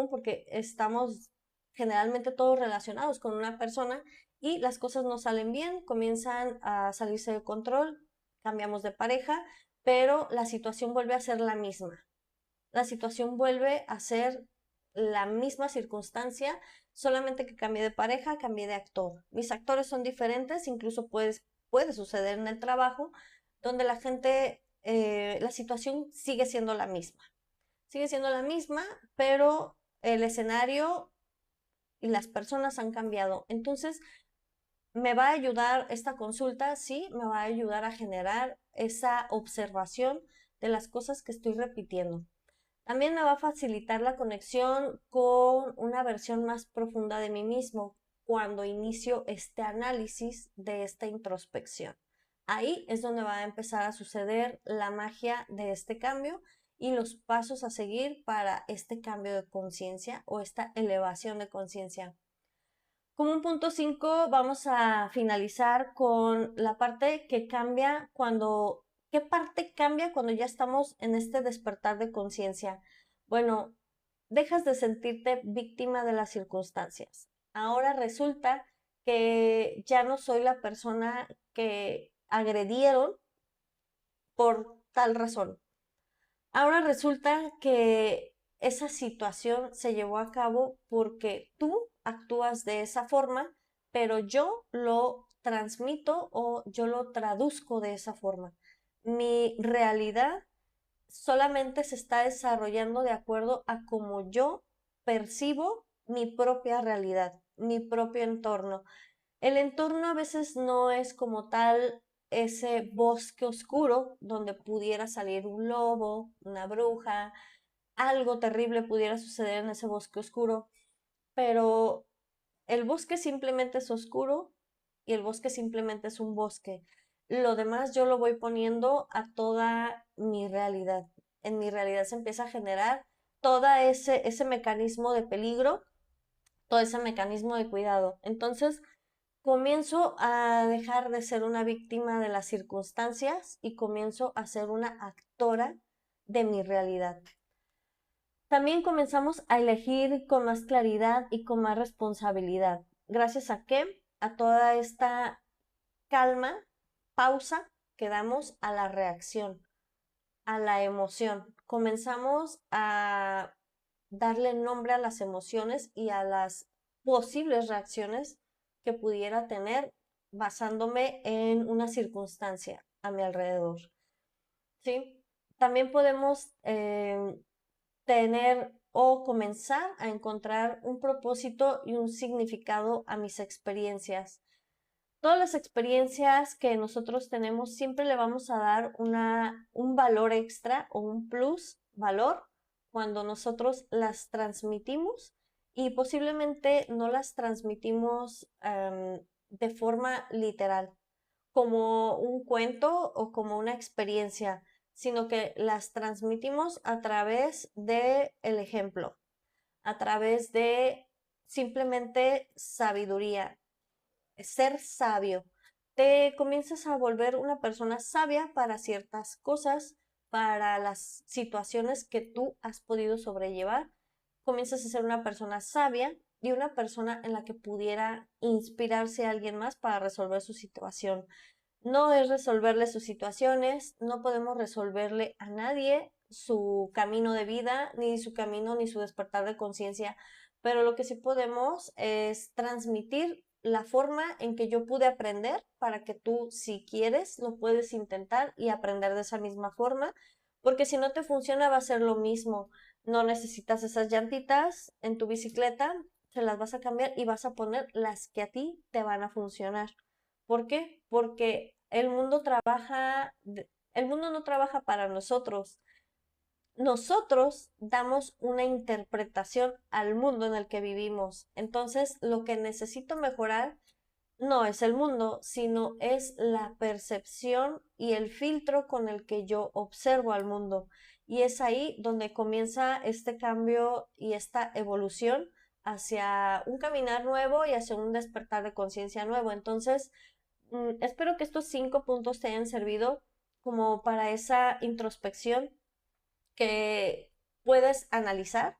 porque estamos generalmente todos relacionados con una persona y las cosas no salen bien, comienzan a salirse de control, cambiamos de pareja, pero la situación vuelve a ser la misma. La situación vuelve a ser la misma circunstancia, solamente que cambié de pareja, cambié de actor. Mis actores son diferentes, incluso puede suceder en el trabajo, donde la situación sigue siendo la misma. Sigue siendo la misma, pero el escenario y las personas han cambiado. Entonces, ¿me va a ayudar esta consulta? Sí, me va a ayudar a generar esa observación de las cosas que estoy repitiendo. También me va a facilitar la conexión con una versión más profunda de mí mismo cuando inicio este análisis de esta introspección. Ahí es donde va a empezar a suceder la magia de este cambio y los pasos a seguir para este cambio de conciencia o esta elevación de conciencia. Como un punto 5 vamos a finalizar con la parte que cambia ¿qué parte cambia cuando ya estamos en este despertar de conciencia? Bueno, dejas de sentirte víctima de las circunstancias. Ahora resulta que ya no soy la persona que agredieron por tal razón. Ahora resulta que esa situación se llevó a cabo porque tú actúas de esa forma, pero yo lo transmito o yo lo traduzco de esa forma. Mi realidad solamente se está desarrollando de acuerdo a cómo yo percibo mi propia realidad, mi propio entorno. El entorno a veces no es como tal ese bosque oscuro donde pudiera salir un lobo, una bruja, algo terrible pudiera suceder en ese bosque oscuro, pero el bosque simplemente es oscuro y el bosque simplemente es un bosque. Lo demás yo lo voy poniendo a toda mi realidad. En mi realidad se empieza a generar todo ese mecanismo de peligro, todo ese mecanismo de cuidado. Entonces, comienzo a dejar de ser una víctima de las circunstancias y comienzo a ser una actora de mi realidad. También comenzamos a elegir con más claridad y con más responsabilidad. ¿Gracias a qué? A toda esta calma, pausa que damos a la reacción, a la emoción. Comenzamos a darle nombre a las emociones y a las posibles reacciones que pudiera tener basándome en una circunstancia a mi alrededor. ¿Sí? También podemos tener o comenzar a encontrar un propósito y un significado a mis experiencias. Todas las experiencias que nosotros tenemos siempre le vamos a dar un valor extra o un plus valor cuando nosotros las transmitimos y posiblemente no las transmitimos de forma literal, como un cuento o como una experiencia, sino que las transmitimos a través de el ejemplo, a través de simplemente sabiduría, ser sabio. Te comienzas a volver una persona sabia para ciertas cosas, para las situaciones que tú has podido sobrellevar. Comienzas a ser una persona sabia y una persona en la que pudiera inspirarse a alguien más para resolver su situación. No es resolverle sus situaciones, no podemos resolverle a nadie su camino de vida, ni su camino, ni su despertar de conciencia, pero lo que sí podemos es transmitir la forma en que yo pude aprender para que tú, si quieres, lo puedes intentar y aprender de esa misma forma, porque si no te funciona va a ser lo mismo. No necesitas esas llantitas en tu bicicleta, se las vas a cambiar y vas a poner las que a ti te van a funcionar. ¿Por qué? Porque el mundo no trabaja para nosotros. Nosotros damos una interpretación al mundo en el que vivimos. Entonces, lo que necesito mejorar no es el mundo, sino es la percepción y el filtro con el que yo observo al mundo. Y es ahí donde comienza este cambio y esta evolución hacia un caminar nuevo y hacia un despertar de conciencia nuevo. Entonces, espero que estos 5 puntos te hayan servido como para esa introspección que puedes analizar.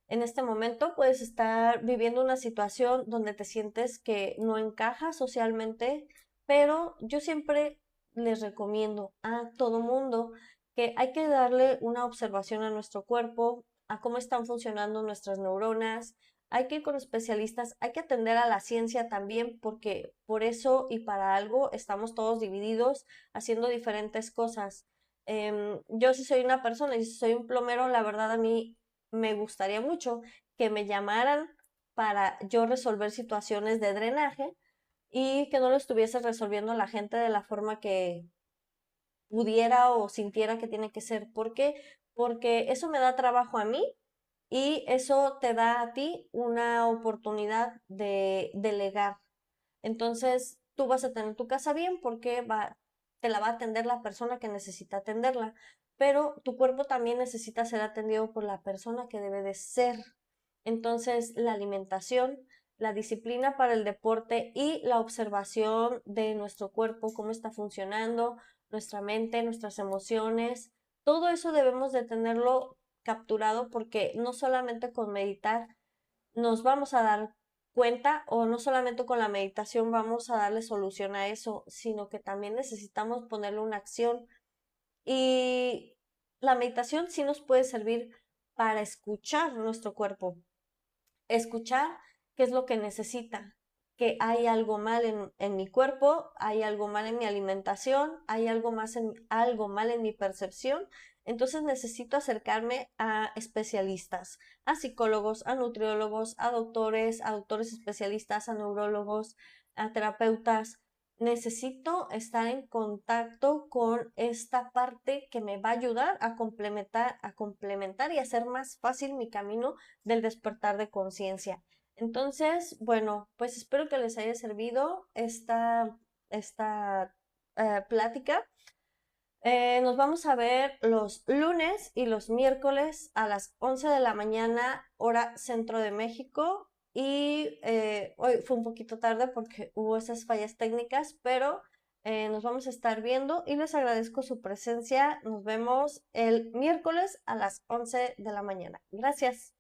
En este momento puedes estar viviendo una situación donde te sientes que no encajas socialmente, pero yo siempre les recomiendo a todo mundo que hay que darle una observación a nuestro cuerpo, a cómo están funcionando nuestras neuronas, hay que ir con especialistas, hay que atender a la ciencia también, porque por eso y para algo estamos todos divididos haciendo diferentes cosas. Yo sí soy una persona y si soy un plomero, la verdad a mí me gustaría mucho que me llamaran para yo resolver situaciones de drenaje y que no lo estuviese resolviendo la gente de la forma que pudiera o sintiera que tiene que ser. ¿Por qué? Porque eso me da trabajo a mí y eso te da a ti una oportunidad de delegar. Entonces, tú vas a tener tu casa bien porque te la va a atender la persona que necesita atenderla, pero tu cuerpo también necesita ser atendido por la persona que debe de ser. Entonces, la alimentación, la disciplina para el deporte y la observación de nuestro cuerpo, cómo está funcionando, nuestra mente, nuestras emociones, todo eso debemos de tenerlo capturado porque no solamente con meditar nos vamos a dar cuenta o no solamente con la meditación vamos a darle solución a eso, sino que también necesitamos ponerle una acción. Y la meditación sí nos puede servir para escuchar nuestro cuerpo, escuchar qué es lo que necesita, que hay algo mal en mi cuerpo, hay algo mal en mi alimentación, hay algo mal en mi percepción, entonces necesito acercarme a especialistas, a psicólogos, a nutriólogos, a doctores especialistas, a neurólogos, a terapeutas. Necesito estar en contacto con esta parte que me va a ayudar a complementar y hacer más fácil mi camino del despertar de conciencia. Entonces, bueno, pues espero que les haya servido esta plática. Nos vamos a ver los lunes y los miércoles a las 11 de la mañana, hora centro de México. y hoy fue un poquito tarde porque hubo esas fallas técnicas, pero nos vamos a estar viendo y les agradezco su presencia. Nos vemos el miércoles a las 11 de la mañana. Gracias.